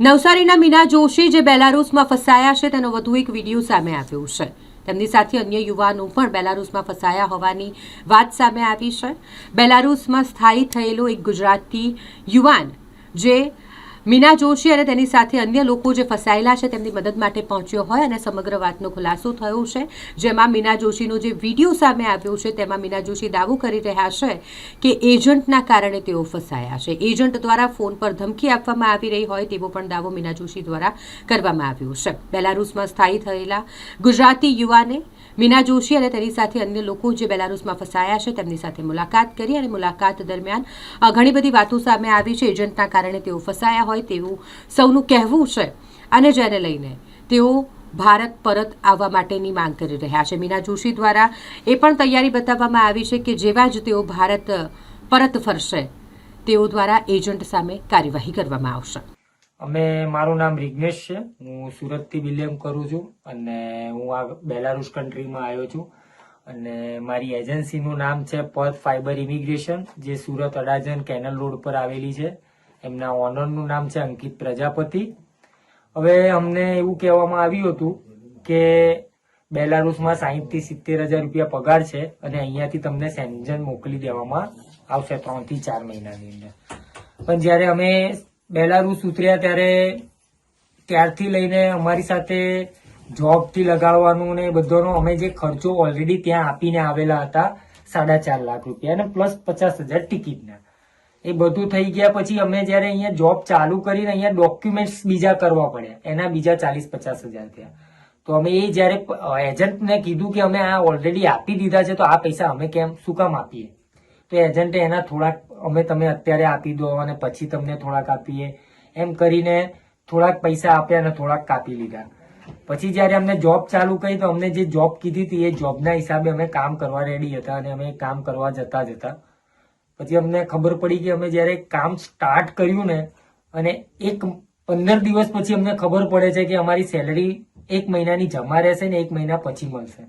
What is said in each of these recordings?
નવસારીના મીના જોશી જે બેલારુસમાં ફસાયા છે તેનો વધુ એક વિડીયો સામે આવ્યો છે. તેમની સાથે અન્ય યુવાનો પણ બેલારુસમાં ફસાયા હોવાની વાત સામે આવી છે. બેલારુસમાં સ્થાયી થયેલો એક ગુજરાતી યુવાન જે મીના જોશી અને તેની સાથે અન્ય લોકો જે ફસાયેલા છે તેમની મદદ માટે પહોંચ્યો હોય અને સમગ્ર વાતનો ખુલાસો થયો છે. જેમાં મીના જોશીનો જે વિડીયો સામે આવ્યો છે તેમાં મીના જોશી દાવો કરી રહ્યા છે કે એજન્ટના કારણે તેઓ ફસાયા છે. એજન્ટ દ્વારા ફોન પર ધમકી આપવામાં આવી રહી હોય તેવો પણ દાવો મીના જોશી દ્વારા કરવામાં આવ્યો છે. બેલારુસમાં સ્થાયી થયેલા ગુજરાતી યુવાને મીના જોશી અને તેની સાથે અન્ય લોકો જે બેલારુસમાં ફસાયા છે તેમની સાથે મુલાકાત કરી અને મુલાકાત દરમિયાન ઘણી બધી વાતો સામે આવી છે. એજન્ટના કારણે તેઓ ફસાયા હોય તેવું સૌનું કહેવું છે અને જેને લઈને તેઓ ભારત પરત આવવા માટેની માંગ કરી રહ્યા છે. મીના જોશી દ્વારા એ પણ તૈયારી બતાવવામાં આવી છે કે જેવા જ તેઓ ભારત પરત ફરશે તેઓ દ્વારા એજન્ટ સામે કાર્યવાહી કરવામાં આવશે. મારું નામ રિગ્નેશ છે. હું સુરતથી બિલોંગ કરું છું અને હું આ બેલારુસ કન્ટ્રીમાં આવ્યો છું અને મારી એજન્સીનું નામ છે પર્થ ફાઇબર ઇમિગ્રેશન, જે સુરત અડાજણ કેનલ રોડ પર આવેલી છે. એમના ઓનરનું નામ છે અંકિત પ્રજાપતિ. હવે અમને એવું કહેવામાં આવ્યું હતું કે બેલારુસમાં 60 થી 70,000 રૂપિયા પગાર છે અને અહીંયાથી તમને સેન્જન મોકલી દેવામાં આવશે 3 થી 4 મહિનાની અંદર. પણ જ્યારે અમે બેલારુસ ઉતર્યા ત્યારથી લઈને અમારી સાથે જોબથી લગાડવાનું ને બધાનો અમે જે ખર્ચો ઓલરેડી ત્યાં આપીને આવેલા હતા 4.5 લાખ રૂપિયા અને પ્લસ 50,000 ટિકિટના, એ બધું થઈ ગયા પછી અમે જયારે અહીંયા જોબ ચાલુ કરીને અહીંયા ડોક્યુમેન્ટ્સ બીજા કરવા પડ્યા, એના બીજા 40-50,000 થયા. તો અમે એ જયારે એજન્ટને કીધું કે અમે આ ઓલરેડી આપી દીધા છે તો આ પૈસા અમે શું કામ આપીએ, તો એજન્ટે એના થોડાક તમે અત્યારે આપી દો અને પછી તમને થોડાક આપીએ એમ કરીને થોડાક પૈસા આપ્યા અને થોડાક કાપી લીધા. પછી જયારે અમને જોબ ચાલુ કરી તો અમને જે જોબ કીધી હતી એ જોબના હિસાબે અમે કામ કરવા રેડી હતા અને અમે કામ કરવા જતા પછી અમને ખબર પડી કે અમે જયારે કામ સ્ટાર્ટ કર્યું ને અને 15 દિવસ પછી અમને ખબર પડે છે કે અમારી સેલરી 1 મહિનાની જમા રહેશે ને 1 મહિના પછી મળશે.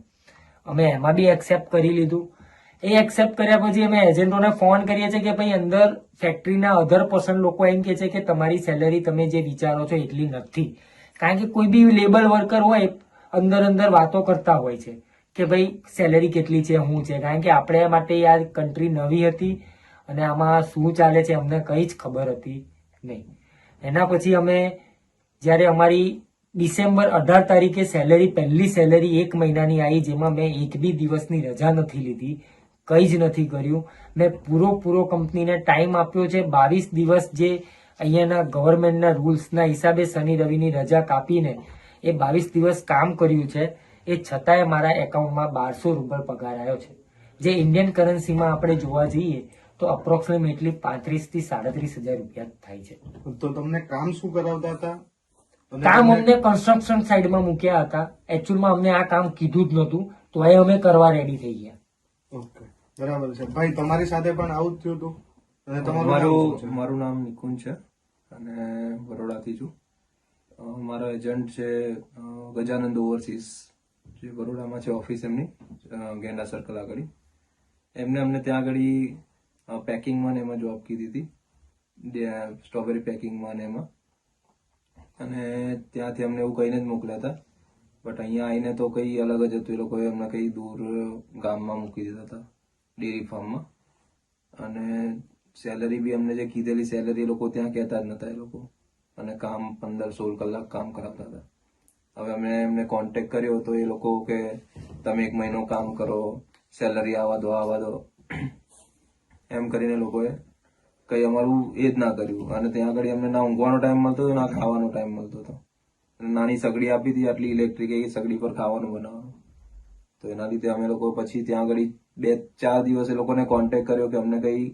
અમે એમાં બી એક્સેપ્ટ કરી લીધું. એ એક્સેપ્ટ કર્યા પછી અમે એજન્ટોને ફોન કરીએ છીએ કે ભાઈ અંદર ફેક્ટરીના અધર પર્સન લોકો એમ કે છે કે તમારી સેલરી તમે જે વિચારો છો એટલી નથી. કારણ કે કોઈ બી લેબર વર્કર હોય અંદર વાતો કરતા હોય છે કે ભાઈ સેલરી કેટલી છે શું છે, કારણ કે આપણે માટે આ કન્ટ્રી નવી હતી અને આમાં શું ચાલે છે અમને કઈ જ ખબર હતી નહીં. એના પછી અમે જ્યારે અમારી ડિસેમ્બર 18 તારીખે પહેલી સેલરી 1 મહિનાની આવી, જેમાં મેં એક બી દિવસની રજા નથી લીધી, કંઈ જ નથી કર્યું. મેં પૂરો કંપનીને ટાઈમ આપ્યો છે 22 દિવસ, જે અહીંયાના ગવર્મેન્ટના રૂલ્સના હિસાબે શનિ રવિની રજા કાપીને એ 22 દિવસ કામ કર્યું છે. એ છતાંય મારા એકાઉન્ટમાં 1200 રૂપિયા પગાર આવ્યો છે, જે ઇન્ડિયન કરન્સીમાં આપણે જોવા જઈએ તો અપ્રોક્સિમેટલી 35 થી 37,000 રૂપિયા થાય છે. તો તમને કામ શું કરાવતા હતા? કામ અમને કન્સ્ટ્રક્શન સાઈડમાં મૂક્યા હતા. એકચ્યુઅલમાં અમને આ કામ કીધું જ નહોતું, તો એ અમે કરવા રેડી થઈ ગયા. ઓકે, બરાબર છે. ભાઈ તમારી સાથે પણ આવું જ થયું હતું? અને મારું નામ નિકુંજ છે અને બરોડાથી છું. મારો એજન્ટ છે ગજાનંદ ઓવરસીઝ, જે બરોડામાં છે ઓફિસ એમની, ગેંડા સર્કલ આગળ. એમને અમને ત્યાં આગળ પેકિંગમાં ને એમાં જોબ કીધી હતી, સ્ટ્રોબેરી પેકિંગમાં ને એમાં. અને ત્યાંથી અમને એવું કહીને જ મોકલ્યા હતા, બટ અહીંયા આવીને તો કઈ અલગ જ હતું. એ લોકોએ અમને કઈ દૂર ગામમાં મૂકી દીધા હતા, ડેરી ફાર્મમાં. અને સેલરી બી અમને જે કીધેલી સેલરી લોકો ત્યાં કહેતા જ નતા એ લોકો, અને કામ 15-16 કલાક કામ કરાવતા હતા. હવે અમે એમને કોન્ટેક્ટ કર્યો તો એ લોકો કે તમે 1 મહિનો કામ કરો, સેલરી આવવા દો એમ કરીને લોકોએ કઈ અમારું એ જ ના કર્યું. અને ત્યાં આગળ અમને ના ઊંઘવાનો ટાઈમ મળતો હતો ના ખાવાનો ટાઈમ મળતો હતો. નાની સગડી આપી હતી, આટલી ઇલેક્ટ્રિક, એ સગડી પર ખાવાનું બનાવવાનું. તો એના લીધે અમે લોકો પછી ત્યાં આગળ 2-4 દિવસ એ લોકોને કોન્ટેક્ટ કર્યો કે અમને કઈ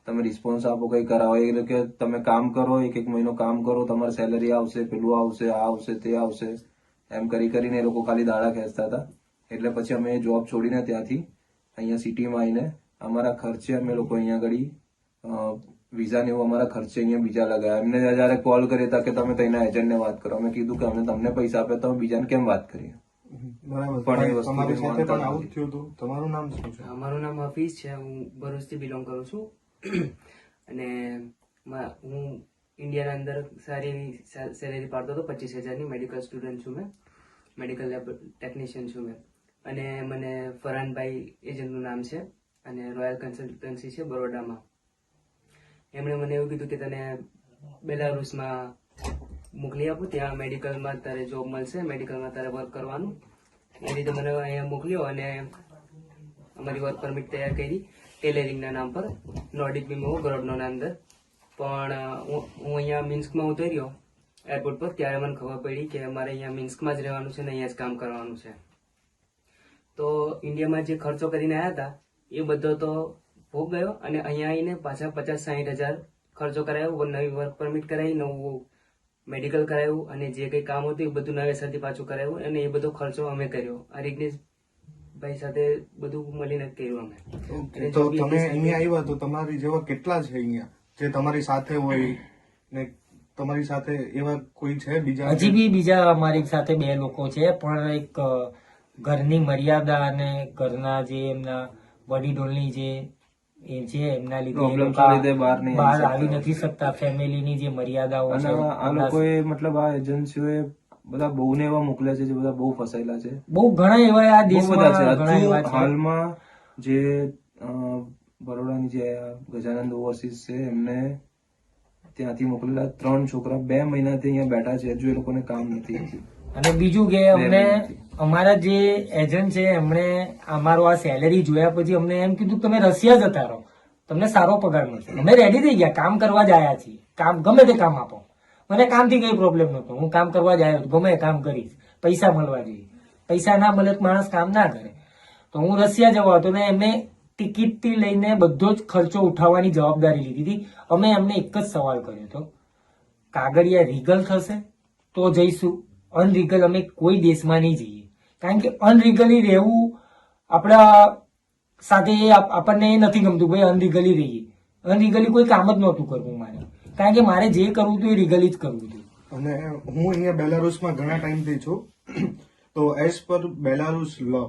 તમે રિસ્પોન્સ આપો, કઈ કરાવો. એ કે તમે કામ કરો, 1 મહિનો કામ કરો, તમારી સેલરી આવશે, પેલું આવશે, આ આવશે, તે આવશે, એમ કરીને એ લોકો ખાલી દાડા ખેંચતા હતા. એટલે પછી અમે જોબ છોડીને ત્યાંથી અહીંયા સિટીમાં આવીને અમારા ખર્ચે અમે લોકો અહીંયા આગળ વિઝા ને એવું અમારા ખર્ચે અહીંયા બીજા લગાવ્યા. એમને જયારે કોલ કર્યા હતા કે તમે તેના એજન્ટને વાત કરો, અમે કીધું કે અમે તમને પૈસા આપ્યા તો બીજાને કેમ વાત કરીએ. પણ એ વસ્તુ તમારી સાથે પણ આવું જ થયું હતું. તમારું નામ શું છે? મારું નામ હફીઝ છે. હું ભરૂચથી બિલોંગ કરું છું અને હું ઇન્ડિયાના અંદર સારી એવી સેલેરી પાડતો હતો, 25,000ની. મેડિકલ સ્ટુડન્ટ છું મેં, મેડિકલ લેબ ટેકનિશિયન છું મેં. અને મને ફરહાનભાઈ એજન્ટનું નામ છે અને રોયલ કન્સલ્ટન્સી છે બરોડામાં. એમણે મને એવું કીધું કે તને બેલારુસમાં મોકલી આપું, ત્યાં મેડિકલમાં તારે જોબ મળશે, મેડિકલમાં તારે વર્ક કરવાનું. એ રીતે મને અહીંયા મોકલ્યો અને અમારી વર્ક પરમિટ તૈયાર કરી ટેલરિંગના નામ પર નોર્ડિક બીમો ગરોડનોના અંદર. પણ હું અહીંયા મિન્સ્કમાં ઉતર્યો એરપોર્ટ પર, ત્યારે મને ખબર પડી કે અમારે અહીંયા મિન્સ્કમાં જ રહેવાનું છે ને અહીંયા જ કામ કરવાનું છે. તો ઇન્ડિયામાં જે ખર્ચો કરીને આવ્યા હતા એ બધો તો ભોગ ગયો અને અહીંયા આવીને પાછા 50-60 હજાર ખર્ચો કરાયો, નવી વર્ક પરમિટ કરાવી, નવું મેડિકલ કરાવ્યું અને જે કંઈ કામ હતું એ બધું નવેસરથી પાછું કરાવ્યું અને એ બધો ખર્ચો અમે કર્યો. આ રિગ્નેશભાઈ સાથે બધું મળીને જ કર્યું અમે. Okay, તો તમે અહીંયા આવ્યા તો તમારી જેવા કેટલા છે અહીંયા જે તમારી સાથે હોય ને તમારી સાથે એવા કોઈ છે બીજા? હજી બી બીજા અમારી સાથે 2 લોકો છે, પણ એક ઘરની મર્યાદા અને ઘરના જે એમના વડીલોની જે એ છે એમના લીધે એ Problems લોકો ના લીધે બહાર નહીં બહાર આવી આવી નથી શકતા. ફેમિલીની જે મર્યાદાઓ અને છે આ લોકોએ મતલબ આ એજન્સીઓએ બધા બહુ ને એવા મોકલ્યા છે જે બધા બહુ ફસાયેલા છે. બહુ ઘણા એવા આ બહુ બધા છે. દેશમાં ઘણા હજુ એવા છે. હાલમાં જે બરોડાની જે ગજાનંદ ઓવરસીઝ છે એમને ત્યાંથી મોકલેલા 3 છોકરા 2 મહિનાથી અહીંયા બેઠા છે, હજુ એ લોકોને કામ નથી. અને બીજું કે અમને અમારા જે એજન્ટ છે એમણે અમારો આ સેલેરી જોયા પછી અમને એમ કીધું તમે રશિયા જતા રહો, તમને સારો પગાર મળશે. અમે રેડી થઈ ગયા, કામ કરવા જ આવ્યા છીએ, કામ ગમે તે કામ આપો, મને કામથી કઈ પ્રોબ્લેમ નતો, હું કામ કરવા જ આવ્યો, ગમે કામ કરીશ, પૈસા મળવા જોઈએ. પૈસા ના મળે તો માણસ કામ ના કરે. તો હું રશિયા જવા હતો ને એમને ટિકિટ થી લઈને બધો જ ખર્ચો ઉઠાવવાની જવાબદારી લીધી હતી. અમે એમને એક જ સવાલ કર્યો હતો, કાગળિયા રીગલ થશે તો જઈશું, અનરીગલ અમે કોઈ દેશમાં નહીં જઈએ. કારણ કે અનરીગલી રહેવું આપણા સાથે આપણને એ નથી ગમતું, ભાઈ અનરીગલી રહીએ. અનરીગલી કોઈ કામ જ નહોતું કરવું મારે, કારણ કે મારે જે કરવું હતું એ રીગલી જ કરવું હતું. અને હું અહીંયા બેલારુસમાં ઘણા ટાઈમથી છું. તો એઝ પર બેલારુસ લો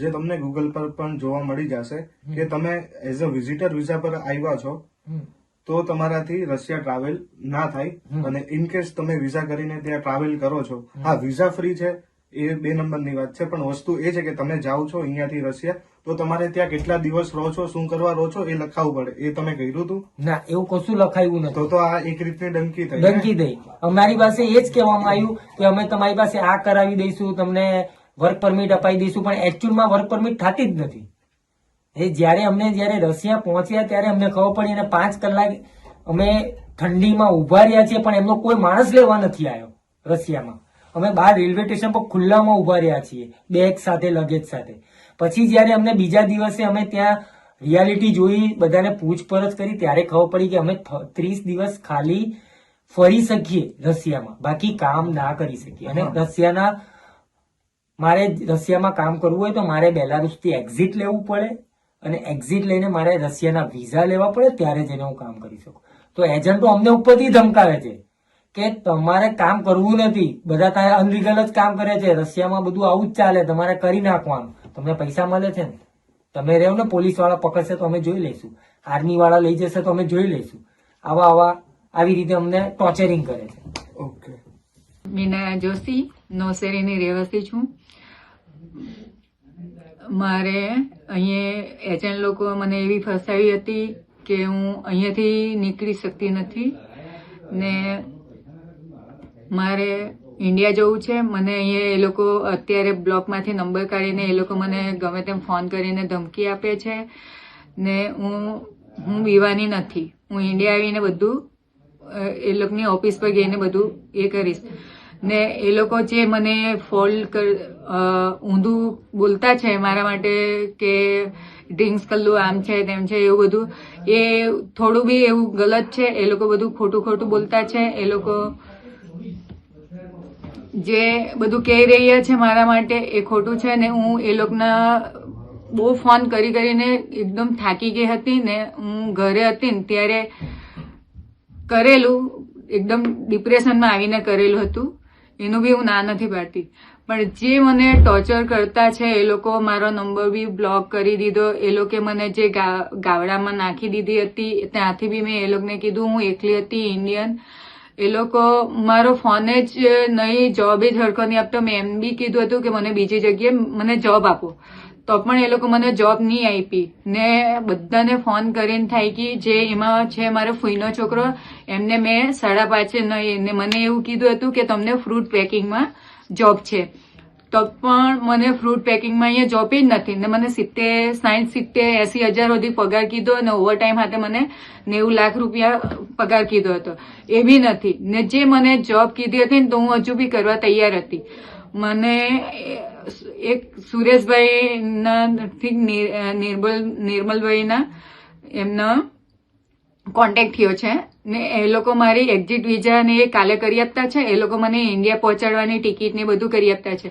જે તમને ગૂગલ પર પણ જોવા મળી જશે કે તમે એઝ અ વિઝિટર વિઝા પર આવ્યા છો તો તમારાથી રશિયા ટ્રાવેલ ના થાય. અને ઇન કેસ તમે વિઝા કરીને ત્યાં ટ્રાવેલ કરો છો, હા વિઝા ફ્રી છે એ 2 નંબરની વાત છે, પણ વસ્તુ એ છે કે તમે જાઓ છો અહીંયાથી રશિયા તો તમારે ત્યાં કેટલા દિવસ રહો છો, શું કરવા રહો છો એ લખાવવું પડે. એ તમે કર્યું હતું? ના, એવું કશું લખાયું નથી. તો આ એક રીતની ડંકી થઈ. ડંકી દઈ અમારી પાસે એ જ કહેવામાં આવ્યું કે અમે તમારી પાસે આ કરાવી દઈશું, તમને વર્ક પરમિટ અપાઈ દઈશું, પણ એકચ્યુઅલમાં વર્ક પરમિટ થતી જ નથી. એ જયારે રશિયા પહોંચ્યા ત્યારે અમને ખબર પડી અને 5 કલાક અમે ઠંડીમાં ઉભા રહ્યા છીએ પણ એમનો કોઈ માણસ લેવા નથી આવ્યો રશિયામાં. અમે બહાર રેલવે સ્ટેશન પર ખુલ્લામાં ઉભા રહ્યા છીએ, બેગ સાથે, લગેજ સાથે. પછી જયારે અમને બીજા દિવસે અમે ત્યાં રિયાલિટી જોઈ, બધાને પૂછપરછ કરી, ત્યારે ખબર પડી કે અમે 30 દિવસ ખાલી ફરી શકીએ રશિયામાં, બાકી કામ ના કરી શકીએ. અને મારે રશિયામાં કામ કરવું હોય તો મારે બેલારુસથી એક્ઝિટ લેવું પડે અને એક્ઝિટ લઈને મારે રશિયાના વિઝા લેવા પડે, ત્યારે જઈને હું કામ કરી શકું. તો એજન્ટો અમને ઉપરથી ધમકાવે છે કે તમારે કામ કરવું નથી, બધા ત્યાં અનલીગલ જ કામ કરે છે, રશિયામાં બધું આવું જ ચાલે, તમારે કરી નાખવાનું, તમને પૈસા મળે છે ને, તમે રહેવ ને, પોલીસ વાળા પકડશે તો અમે જોઈ લઈશું, આર્મી વાળા લઈ જશે તો અમે જોઈ લઈશું. આવી રીતે અમને ટોર્ચરિંગ કરે છે. ઓકે. મીના જોશી, નવસેરીની રહેવાસી છું. મારે અહીંયા એજન્ટ લોકો મને એવી ફસાવી હતી કે હું અહીંયાથી નીકળી શકતી નથી ને મારે ઇન્ડિયા જવું છે. મને અહીંયા એ લોકો અત્યારે બ્લોકમાંથી નંબર કાઢીને એ લોકો મને ગમે તેમ ફોન કરીને ધમકી આપે છે ને હું બીવાની નથી. હું ઇન્ડિયા આવીને બધું એ લોકોની ઓફિસ પર જઈને બધું એ કરીશ ને એ લોકો જે મને ઊંધું બોલતા છે મારા માટે કે ડ્રિંક્સ કરલું, આમ છે તેમ છે, એવું બધું એ થોડું બી એવું ગલત છે. એ લોકો બધું ખોટું બોલતા છે. એ લોકો જે બધું કહી રહ્યા છે મારા માટે એ ખોટું છે ને હું એ લોકોના બહુ ફોન કરીને એકદમ થાકી ગઈ હતી ને હું ઘરે હતી ને ત્યારે કરેલું, એકદમ ડિપ્રેશનમાં આવીને કરેલું હતું. એનું બી હું ના નથી પાડતી, પણ જે મને ટોર્ચર કરતા છે એ લોકો મારો નંબર બી બ્લોક કરી દીધો. એ લોકો મને જે ગાવડામાં નાખી દીધી હતી ત્યાંથી બી મેં એ લોકોને કીધું હું એકલી હતી ઇન્ડિયન. એ લોકો મારો ફોન જ નહીં, જોબ જ હરખો નહીં આપતો. મેં એમ બી કીધું હતું કે મને બીજી જગ્યાએ મને જોબ આપો, તો પણ એ લોકો મને જોબ નહીં આપી. ને બધાને ફોન કરીને થાય કે જે એમાં છે મારો ફૂઈનો છોકરો, એમને મેં 5.5 નહીં, ને મને એવું કીધું હતું કે તમને ફ્રૂટ પેકિંગમાં જોબ છે, તો પણ મને ફ્રૂટ પેકિંગમાં અહીંયા જોબ જ નથી. ને મને 60, 70, 80 હજાર સુધી પગાર કીધો, અને ઓવરટાઈમ સાથે મને 90 લાખ રૂપિયા પગાર કીધો હતો, એ બી નથી. ને જે મને જોબ કીધી હતી ને તો હું હજુ બી કરવા તૈયાર હતી. મને એક સુરેશભાઈ ના નિર્મલભાઈના એમનો કોન્ટેક્ટ થયો છે, ને એ લોકો મારી એક્ઝિટ વિઝા ને એ કાલે કરી આપતા છે. એ લોકો મને ઇન્ડિયા પહોંચાડવાની ટિકિટ ને બધું કરી આપતા છે.